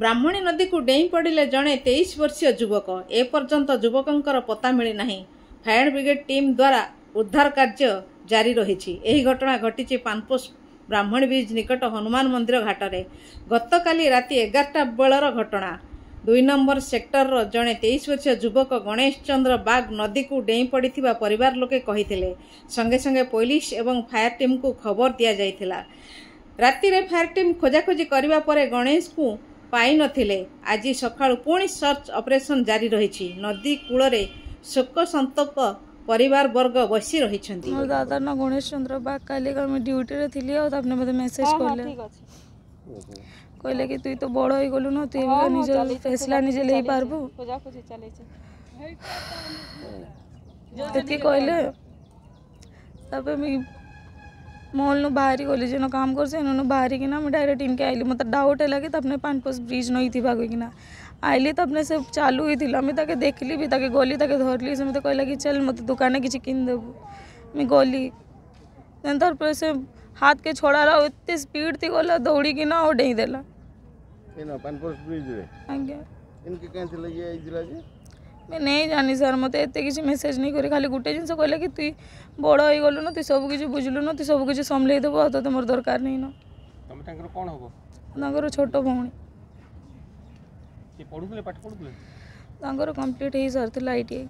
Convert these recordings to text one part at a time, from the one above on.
ब्राह्मणी नदी को डेई पड़े जड़े 23 वर्षीय युवक एपर्यंत युवकर पता मिलना। फायर ब्रिगेड टीम द्वारा उद्धार कार्य जारी रही। यही घटना घटी पानपोष ब्राह्मणी ब्रिज निकट हनुमान मंदिर घाटरे गतकाली राति 11टा बेलर घटना। 2 नंबर सेक्टर जड़े 23 वर्षीय युवक गणेश चंद्र बाग नदी को डेई पड़ा परिवार लोके कही संगे संगे पुलिस एवं फायर टीम को खबर दि जाइथिला। राति रे फायर टीम खोजाखोजी करबा परे गणेश को पाई नथिले। आज सकाळु पुणी सर्च ऑपरेशन जारी रही। नदी कूल शोक संतप्त परिवार वर्ग बसी रही। मोर दादा ना गणेश चंद्र बाग काली मैं ड्यूटी रे थिली और आपने मते मेसेज करले कहले कि तू तो बड़ हो गलु न तू भी निज फैसला निजे ले पारबू कहले। तब मॉल नु बाहरी गली जेन काम कर से नु बाहरी किना मैं डायरेक्ट इनके आइली। मत डाउट है कि तपने पानपोष ब्रिज नहीं थी किना आइली। तपने से चालू ही थिला मैं ताके देखली भी ताके गली ताके धरली से मते कहला कि चल मते दुकान किछि किन देबू। मैं गली तार पर से हाथ के छोड़ाला एते स्पीड थी गला दौड़ी किना और डेई देला एना पानपोष ब्रिज रे। आज्ञा इनके कैसे लगे आई जिला जे मैं नहीं जानी सर मत एत कि मेसेज नहीं करी खाली गोटे जिन कहले कि तु बड़ हो गलु न तु सब किसी बुझलु न तु सब किसी संभल देव तो तुम दरकार नहीं न तमे तांकर कोन होबो तांकर छोट भौणी के पढुले पाठ पढुले तांकर कंप्लीट हे सर थला आईटीआई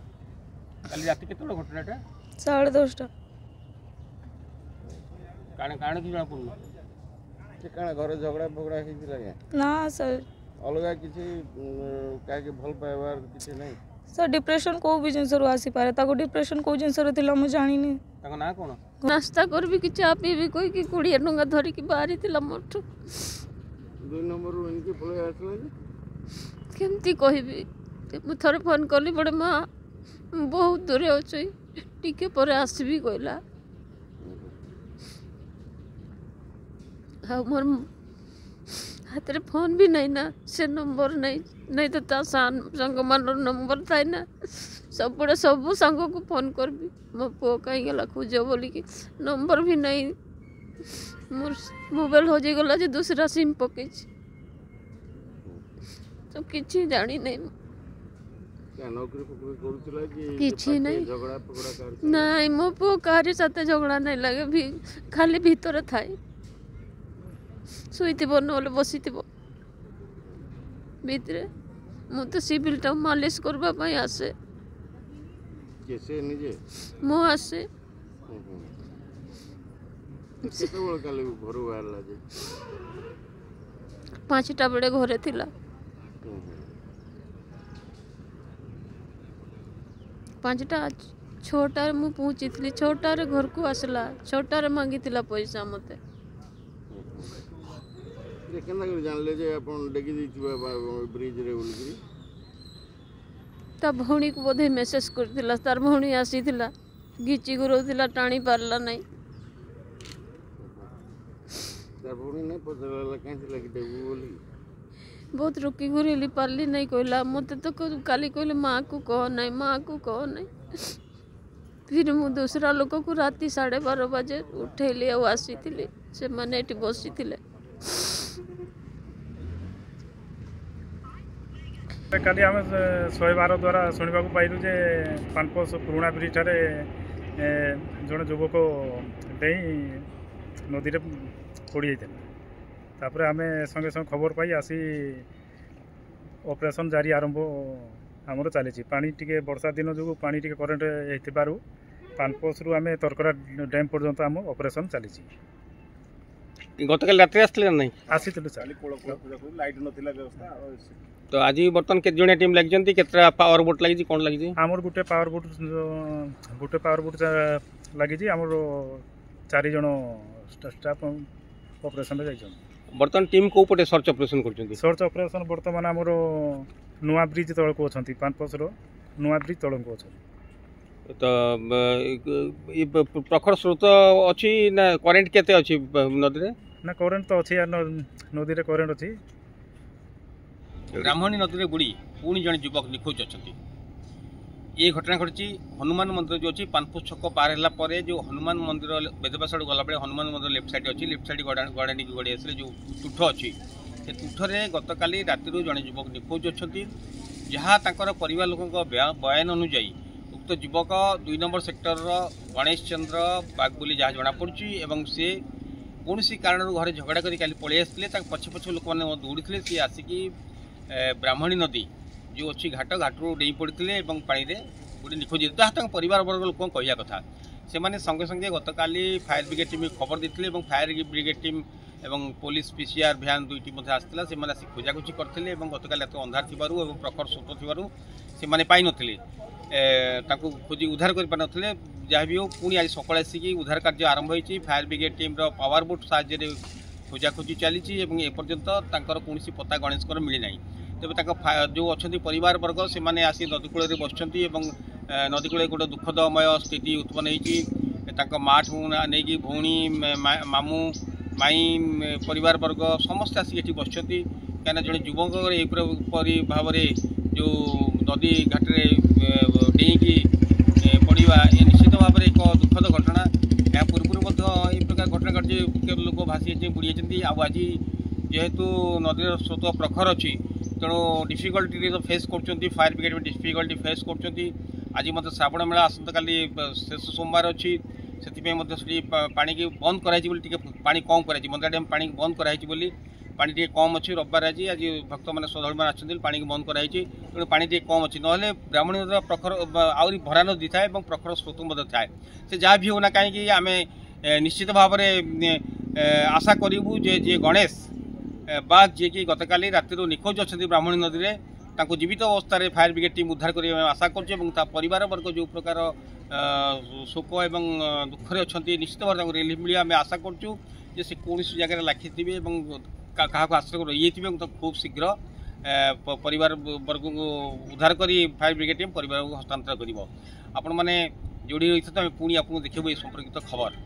काली राति केतोड़ घटनाटा 10:30 काण काण कि जणा पडलो के काण घर झगड़ा बगड़ा हे जिला ना सर अलगा किसी का के भल पाइबार किछि नहीं सर डिप्रेशन को भी जिनसर आसी पारे ताको डिप्रेशन को जिनसर थिला म जानि नि ताको ना कोन नाश्ता कर भी कि चा पी भी कोई कि 20 टंका धरी कि बाहरी थिला मोठ 2 नंबर रो इनके पळे आसला केमती कहबी मु थरे फोन करली बड़े मां बहुत दूर अछि टिके पर आसीबी कहला। मोर हाथ रे फोन भी नहीं ना से नंबर नहीं तो ता संग मान नंबर था ना सब बड़े सब संग को फोन कर भी मो पो कहीं गला खोज बोली कि नंबर भी नहीं मोर मोबाइल हो गला जे दूसरा सिम पके तो किछि जानी नहीं क्या नौकरी फकरी करथला कि किछि नहीं झगड़ा पकड़ा कर नहीं मो पो कारी साथे झगड़ा नहीं लगे भी खाली भीतर थाई शुईब नहले बसी भीतर मु तो सिविल टा मालिश करबा आसे कैसे निजे मो आसे केतबेल काले घर बाहरला जे 5टा बेले घरे थिला 5टा 6टा मु पहुंची थी 6टा रे घर को आसला 6टा रे मांगी थिला पैसा मते केना कर जानले जे अपन डेगी दिथिबा ब्रिज रे बोलकी ता भौणी को बोधे मेसेज करथिला तार भौणी आसी थिला घिची गुरोथिला टाणी पारला नहीं तार भौणी नहीं पचला कैसे लगी डेबू बोली बहुत रुकी गुरीली पारली नहीं कहला मते तो काली कहले माँ को कह नहीं फिर मु दूसरा लोक को राति 12:30 बजे उठेली और आसी थिले से माने एटी बसी थिले। काली आम 112 द्वारा शुणा पाइलु जे पानपोष पुराणा ब्रिज ठारे जड़े युवक डेई नदी में पड़ी जाता आम संगे संगे खबर पाई आसी ऑपरेशन जारी आरंभ आमर चली पानी टिके वर्षा दिन जो पानी टिके करेन्ट होइथिबारु पानपोष रु आम तरकरा डैम पर्यंत आम ऑपरेशन चली गतकाल रात आसले नहीं आसीथिलु लाइट नथिला व्यवस्था तो आज बर्तन के जणिया टीम लगी केतरा पावर बोट लगी कौन लगी आमर गुटे पावर बोट लगी आमर 4 जन स्टाफ ऑपरेशन रे जाइछन। बर्तन टीम को पटे सर्च ऑपरेशन करछन सर्च ऑपरेशन वर्तमान आमर नुआ ब्रिज तळ को अछंती पानपोष रो नुआ ब्रिज तळ को अछंती तो प्रखर स्रोत अछि ना करेंट केते अछि नदी रे ना करेंट तो अछि नदी रे करेंट अछि। ब्राह्मणी नदी रे बुड़ी पुणी जन युवक निखोज अच्छा ये घटना घटी हनुमान मंदिर जो अच्छी पानपोष छक पार है जो हनुमान मंदिर बेदबास गला बेले हनुमान मंदिर लेफ्ट साइड अच्छी लेफ्ट साइड गड़ाणी गड़ी आसे जो तुठ अच्छी से तुठरे गतकाली राति जड़े युवक निखोज अच्छा जहाँ तांकर परिवार लोकों बयान अनुजाई उक्त युवक 2 नंबर सेक्टर गणेश चंद्र बाग बोली जहाँ जमापड़ी एवं से कौन कारण घरे झगड़ा कर पलि आसते पछे पछे लोक मैंने दौड़ी सी आसिकी ब्राह्मणी नदी जो अच्छी घाटू डे पड़ते पानी में गोटे निखोज जहाँ परिवार वर्ग लोक कहया कथा से मैंने संगे संगे गतकाली फायर ब्रिगेड टीम खबर देते फायर ब्रिगेड टीम एवं पुलिस पीसीआर भ्यान 2टी आसाला से आसी खोजाखोजी करते गतकाल अंधार थी प्रखर स्वप्न थी से पाई नथिले खोजी उद्धार कर जहाँ भी हो पुणी आज सकाल आसिकी उद्धार कार्य आरंभ होती fire brigade team power boat साहाय्य खोजाखोजी चली एपर्यंत कौन पता गणेशकर मिलना तेज जो अच्छा परिवार वर्ग से मैंने आसी नदीकूल बस नदीकूल गोटे दुखदमय स्थिति उत्पन्न होती माठ नहीं भौणी मामू माई परिवार वर्ग समस्त आसिक बस कहीं जड़े युवक यहपरी भाव जो नदी घाटे डेईकी पड़ा निश्चित भाव एक दुखद घटना या पूर्व प्रकार घटना घटी लोक भासी बुड़ी आज जेहेतु नदी स्रोत प्रखर अच्छी तेणु डिफिकल्टी फेस कर फायर ब्रिगेड डिफिकल्टी फेस कर आज मत श्रावण मेला आसंता काली शेष सोमवार अच्छी से पानी की बंद कराई पानी कम कराई मंदिर डैम पानी बंद कराई पानी टे कम अच्छी रविवार आज भक्त मैंने श्रद्धालु मैंने आसती पानी की बंद कराई तेणु पानी टे कम अच्छी ना ब्राह्मणी नदी प्रखर आहरी भरा नदी थाए प्रखर स्रोत थाए से जहाँ भी होना कहीं आम निश्चित भाव आशा करूँ जे गणेश बाग जी कि गतकाली राति निखोज अच्छा ब्राह्मणी नदी में जीवित अवस्था फायर ब्रिगेड टीम उद्धार करने आशा कर वर्ग जो प्रकार शोक एवं दुखरे अच्छा निश्चित भाव रिलीफ मिले आम आशा करूँ से कौन जगह लाखी थे क्या आश्रय रही खूब शीघ्र परिवार वर्ग को उद्धार कर फायर ब्रिगेड टीम परिवार को हस्तांतर कर आपण मैंने जोड़ी रही पुणी आपको देखो ये संपर्कित खबर।